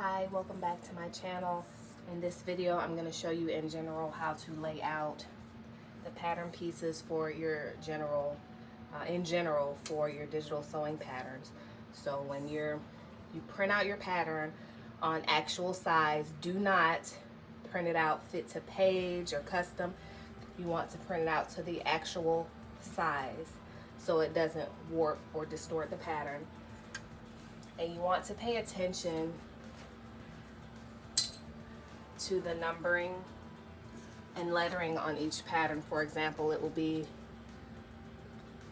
Hi, welcome back to my channel. In this video, I'm going to show you in general how to lay out the pattern pieces for your for your digital sewing patterns. So when you print out your pattern on actual size, do not print it out fit to page or custom. You want to print it out to the actual size so it doesn't warp or distort the pattern. And you want to pay attention to the numbering and lettering on each pattern. For example, it will be,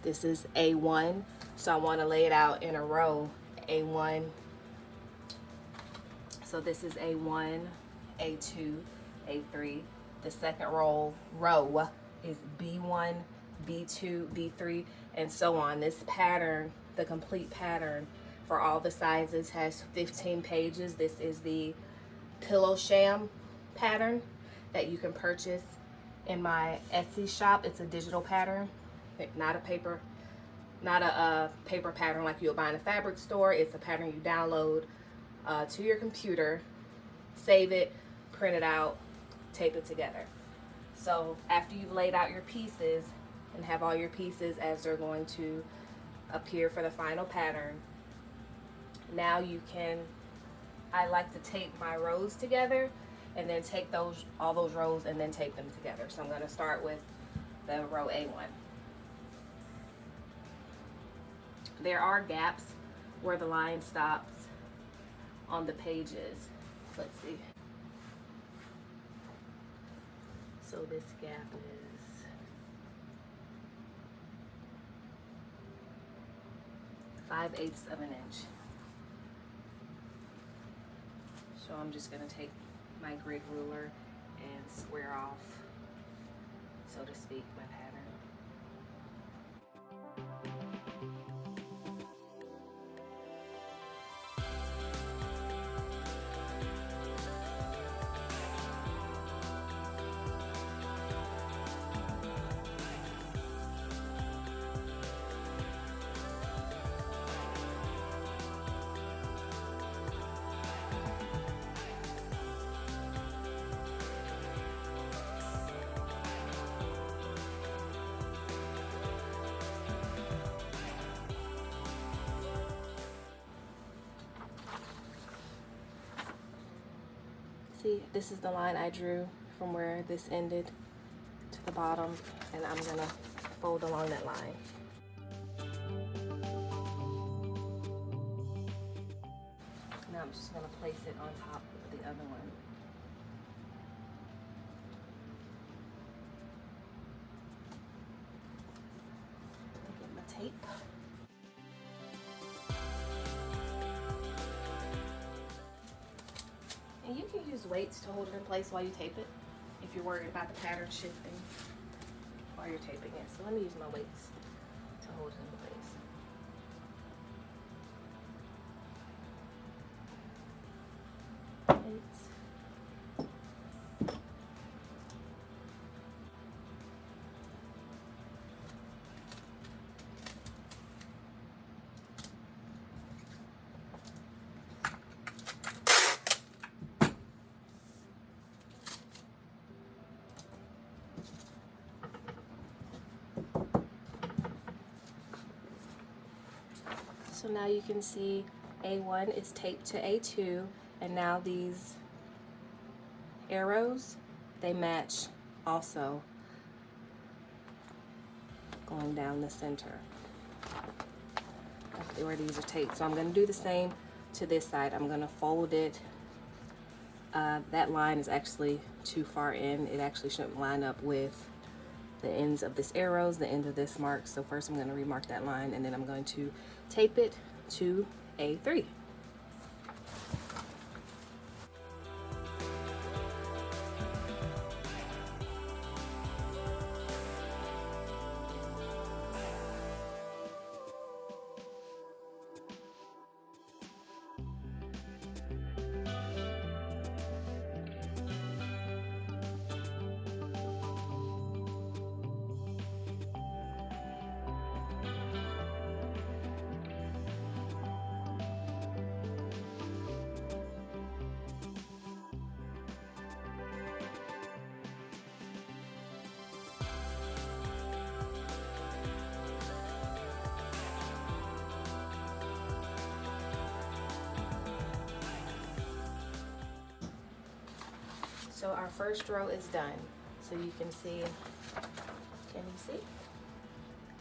this is A1, so I want to lay it out in a row, A1. So this is A1, A2, A3. The second row is B1, B2, B3, and so on. This pattern, the complete pattern for all the sizes, has 15 pages. This is the Pillow Sham pattern that you can purchase in my Etsy shop. It's a digital pattern, not a paper pattern like you'll buy in a fabric store. It's a pattern you download to your computer, save it, print it out, tape it together. So after you've laid out your pieces and have all your pieces as they're going to appear for the final pattern, now you can, I like to tape my rows together and then take all those rows and then tape them together. So I'm going to start with the row A1. There are gaps where the line stops on the pages. Let's see. So this gap is 5/8 of an inch. So I'm just going to take my grid ruler and square off, so to speak, my pattern. See, this is the line I drew from where this ended to the bottom, and I'm gonna fold along that line. Now I'm just gonna place it on top of the other one. Get my tape. And you can use weights to hold it in place while you tape it, if you're worried about the pattern shifting while you're taping it. So let me use my weights to hold it in place. So now you can see A1 is taped to A2, and now these arrows, they match also going down the center where these are taped. So I'm going to do the same to this side. I'm going to fold it. That line is actually too far in. It actually shouldn't line up with the ends of this arrows, the end of this mark. So first I'm going to remark that line, and then I'm going to tape it to A3. So our first row is done. So you can see, can you see?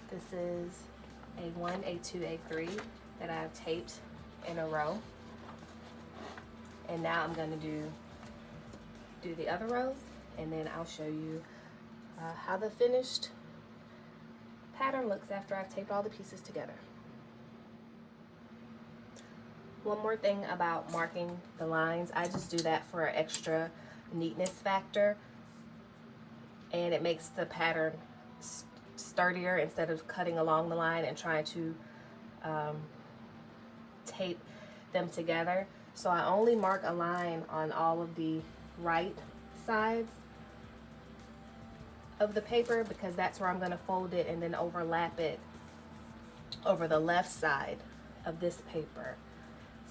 This is A1, A2, A3 that I've taped in a row. And now I'm gonna do the other rows, and then I'll show you how the finished pattern looks after I've taped all the pieces together. One more thing about marking the lines, I just do that for an extra neatness factor, and it makes the pattern sturdier instead of cutting along the line and trying to tape them together. So I only mark a line on all of the right sides of the paper because that's where I'm going to fold it and then overlap it over the left side of this paper.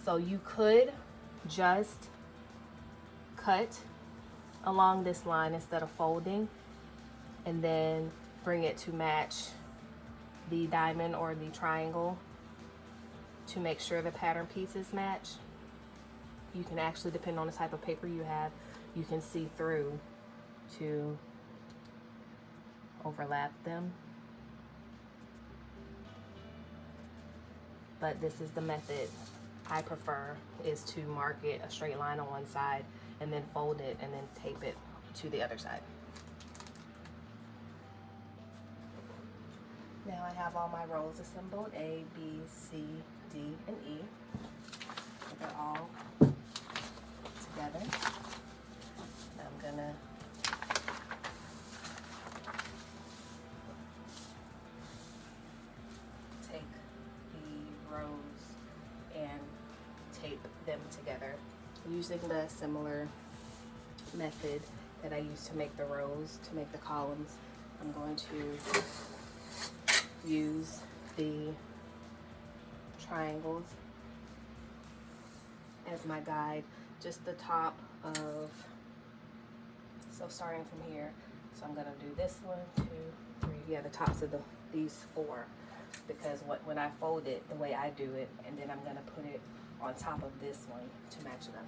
So you could just cut along this line instead of folding and then bring it to match the diamond or the triangle to make sure the pattern pieces match. You can actually, depending on the type of paper you have, you can see through to overlap them. But this is the method I prefer, is to mark it a straight line on one side and then fold it and then tape it to the other side. Now I have all my rows assembled, A, B, C, D, and E. They're all together. Now I'm gonna take the rows and tape them together using the similar method that I used to make the rows, to make the columns. I'm going to use the triangles as my guide, just the top of, so starting from here, so I'm gonna do this 1, 2, 3, yeah, the tops of these 4, because when I fold it the way I do it, and then I'm gonna put it on top of this one to match it up.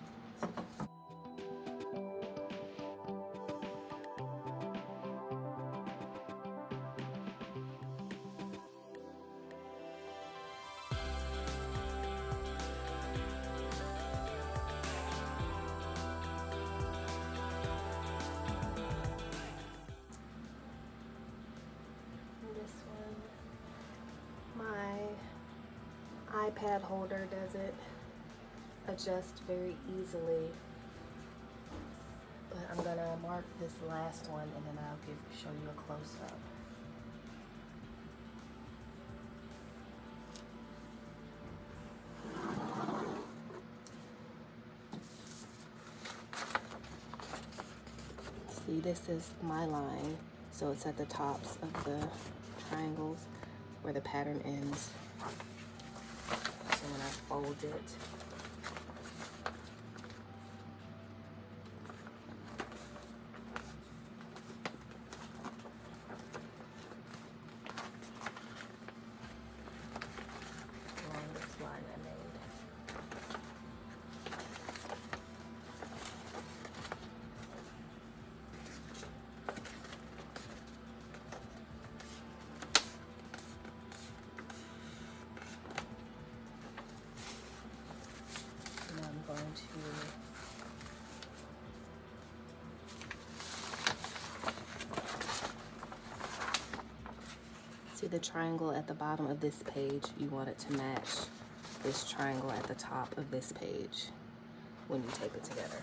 iPad holder doesn't adjust very easily, but I'm gonna mark this last one and then I'll show you a close-up. See, this is my line, so it's at the tops of the triangles where the pattern ends. So when I fold it, along this line I made. Going to see the triangle at the bottom of this page. You want it to match this triangle at the top of this page when you tape it together.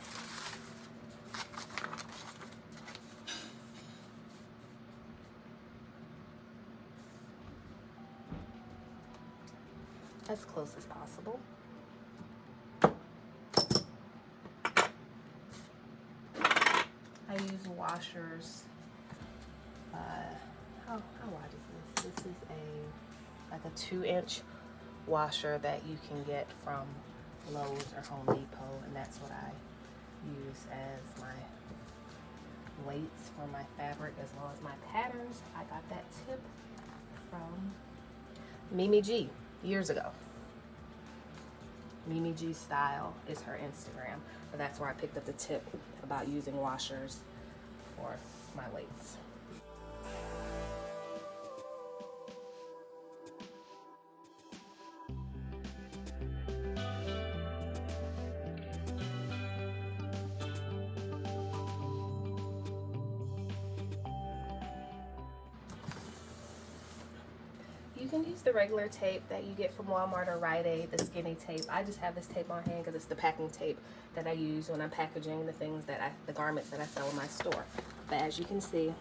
As close as possible. I use washers. How wide is this? This is like a 2-inch washer that you can get from Lowe's or Home Depot, and that's what I use as my weights for my fabric as well as my patterns. I got that tip from Mimi G years ago. Mimi G Style is her Instagram. But that's where I picked up the tip about using washers for my weights. You can use the regular tape that you get from Walmart or Rite Aid, the skinny tape. I just have this tape on hand because it's the packing tape that I use when I'm packaging the things that the garments that I sell in my store. But as you can see,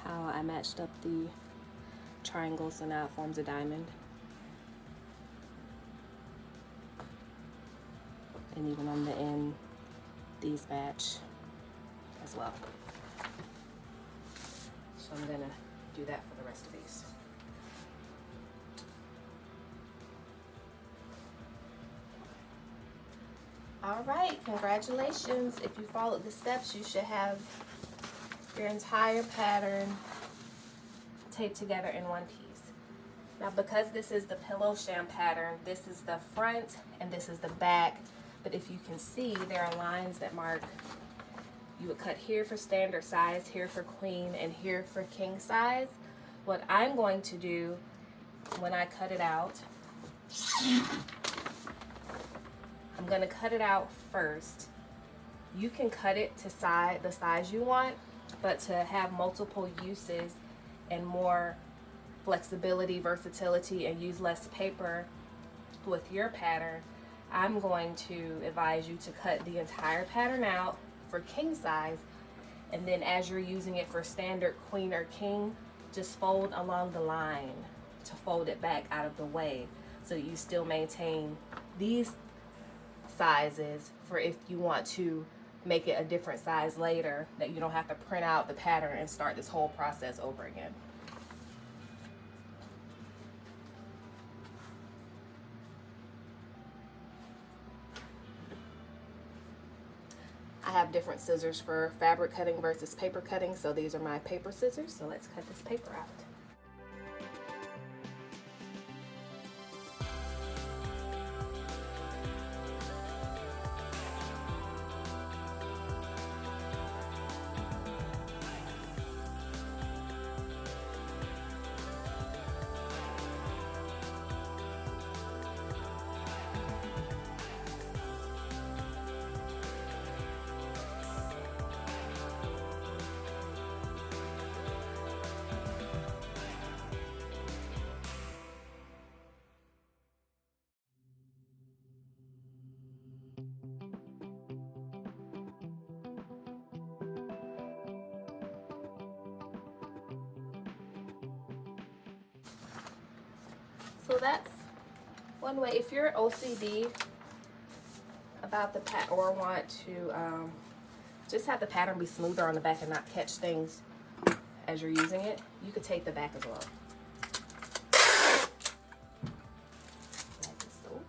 how I matched up the triangle so now it forms a diamond. And even on the end, these match as well. So I'm gonna do that for the rest of these. All right, congratulations. If you followed the steps, you should have your entire pattern taped together in one piece. Now, because this is the pillow sham pattern, this is the front and this is the back. But if you can see, there are lines that mark. You would cut here for standard size, here for queen, and here for king size. What I'm going to do when I cut it out, I'm going to cut it out first. You can cut it to the size you want, but to have multiple uses and more flexibility, versatility, and use less paper with your pattern, I'm going to advise you to cut the entire pattern out for king size, and then as you're using it for standard queen or king, just fold along the line to fold it back out of the way so you still maintain these sizes for if you want to make it a different size later, that you don't have to print out the pattern and start this whole process over again. I have different scissors for fabric cutting versus paper cutting, so these are my paper scissors. So let's cut this paper out. So that's one way. If you're OCD about the pattern or want to just have the pattern be smoother on the back and not catch things as you're using it, you could take the back as well. Like so.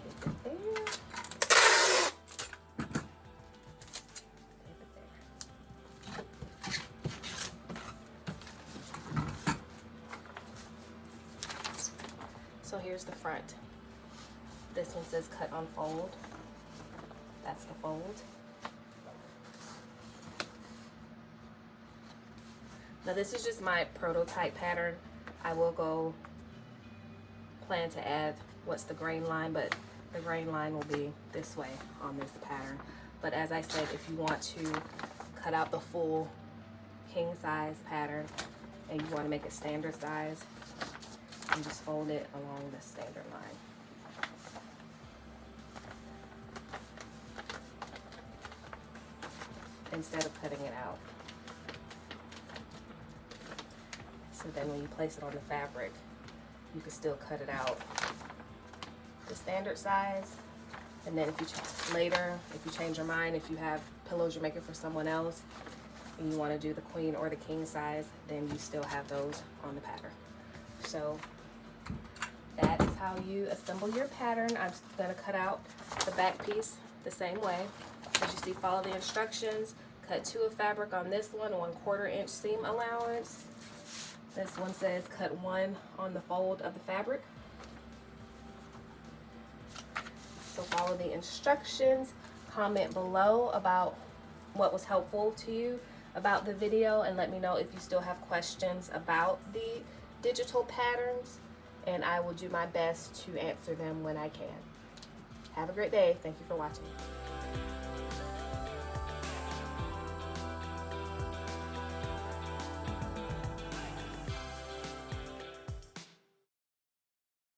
Take it there. So here's the front. This one says cut on fold. That's the fold. Now this is just my prototype pattern. I will plan to add what's the grain line, but the grain line will be this way on this pattern. But as I said, if you want to cut out the full king size pattern and you want to make it standard size, and just fold it along the standard line. Instead of cutting it out. So then when you place it on the fabric, you can still cut it out the standard size. And then if you later, if you change your mind, if you have pillows you're making for someone else and you want to do the queen or the king size, then you still have those on the pattern. So that is how you assemble your pattern. I'm going to cut out the back piece the same way. As you see, follow the instructions, cut 2 of fabric on this one, 1/4 inch seam allowance. This one says cut 1 on the fold of the fabric. So follow the instructions. Comment below about what was helpful to you about the video, and let me know if you still have questions about the digital patterns, and I will do my best to answer them when I can. Have a great day. Thank you for watching.